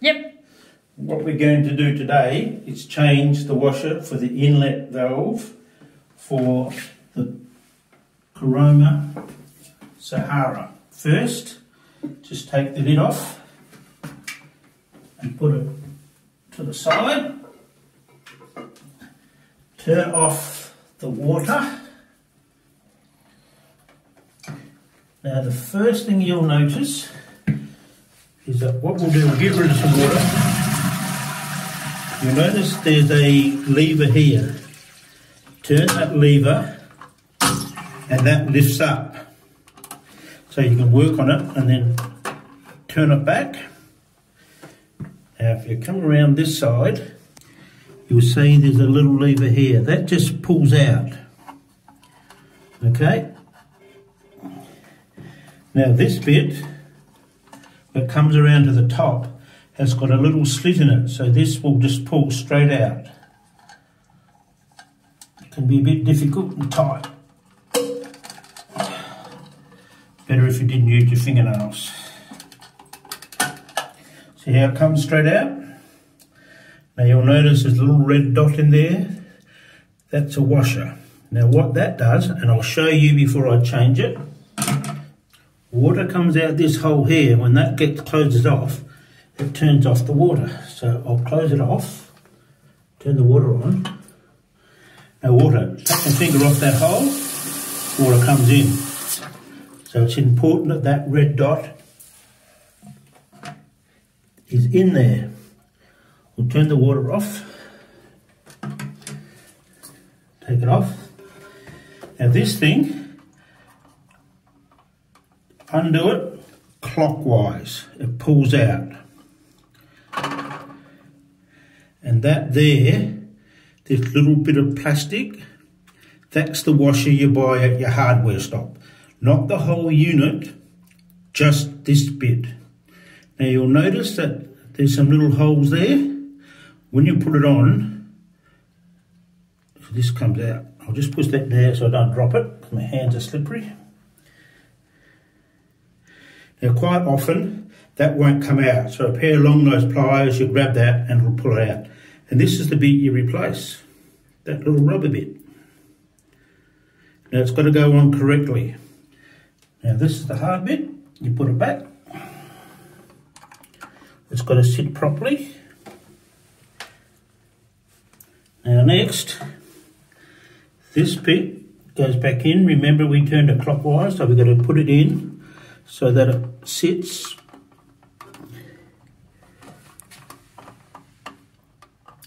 Yep. What we're going to do today is change the washer for the inlet valve for the Caroma Sahara. First, just take the lid off and put it to the side. Turn off the water. Now the first thing you'll notice is that what we'll do, we'll get rid of some water. You'll notice there's a lever here. Turn that lever and that lifts up. So you can work on it and then turn it back. Now if you come around this side, you'll see there's a little lever here. That just pulls out. Okay? Now this bit that comes around to the top has got a little slit in it, so this will just pull straight out. It can be a bit difficult and tight. Better if you didn't use your fingernails. See how it comes straight out? Now you'll notice there's a little red dot in there. That's a washer. Now what that does, and I'll show you before I change it, water comes out this hole here. When that closes off, it turns off the water. So I'll close it off, turn the water on. Now water, take my finger off that hole, water comes in. So it's important that that red dot is in there. We'll turn the water off, take it off. Now this thing, undo it clockwise, it pulls out. And that there, this little bit of plastic, that's the washer you buy at your hardware shop. Not the whole unit, just this bit. Now you'll notice that there's some little holes there. When you put it on, this comes out. I'll just push that there so I don't drop it, because my hands are slippery. Now quite often, that won't come out. So a pair of long nose pliers, you grab that and it'll pull it out. And this is the bit you replace, that little rubber bit. Now it's got to go on correctly. Now this is the hard bit, you put it back. It's got to sit properly. Now next, this bit goes back in. Remember we turned it clockwise, so we've got to put it in so that it sits.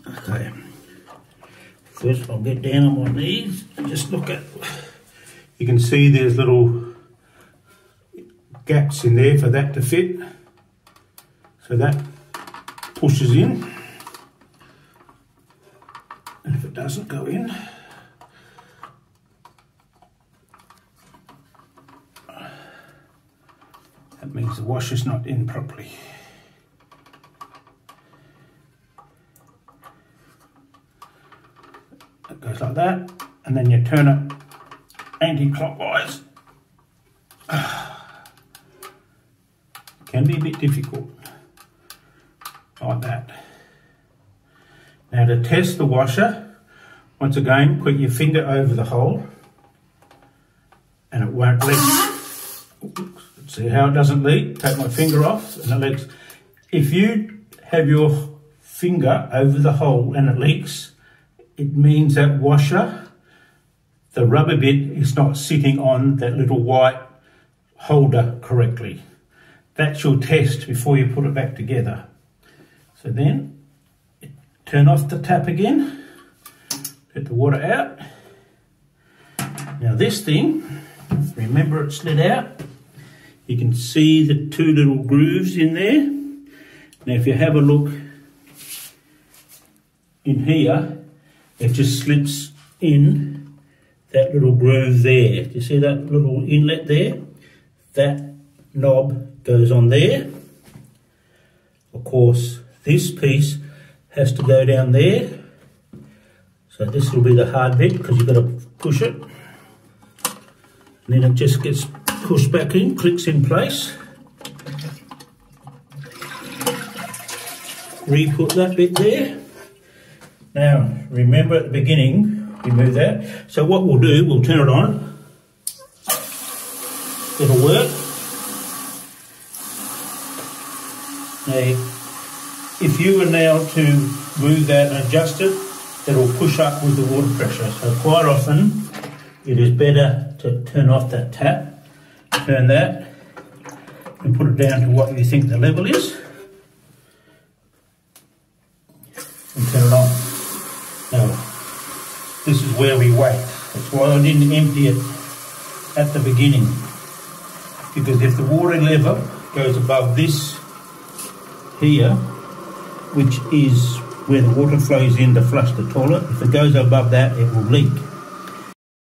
Okay, first I'll get down on my knees and just look at, you can see there's little gaps in there for that to fit. So that pushes in. And if it doesn't go in, that means the washer's not in properly. It goes like that, and then you turn it anti-clockwise. Can be a bit difficult, like that. Now to test the washer, once again, put your finger over the hole and it won't leak. See how it doesn't leak? Take my finger off and it leaks. If you have your finger over the hole and it leaks, it means that washer, the rubber bit is not sitting on that little white holder correctly. That's your test before you put it back together. So then, turn off the tap again, let the water out. Now this thing, remember it slid out. You can see the two little grooves in there. Now if you have a look in here, it just slips in that little groove there. Do you see that little inlet there? That knob goes on there. Of course, this piece has to go down there. So this will be the hard bit because you've got to push it. And then it just gets pushed back in, clicks in place. re-put that bit there. Now, remember at the beginning, remove that. So what we'll do, we'll turn it on. It'll work. Now, if you were now to move that and adjust it, it'll push up with the water pressure. So quite often, it is better to turn off that tap, turn that, and put it down to what you think the level is, and turn it on. Now, this is where we wait. That's why I didn't empty it at the beginning, because if the water level goes above this here, which is where the water flows in to flush the toilet, if it goes above that, it will leak.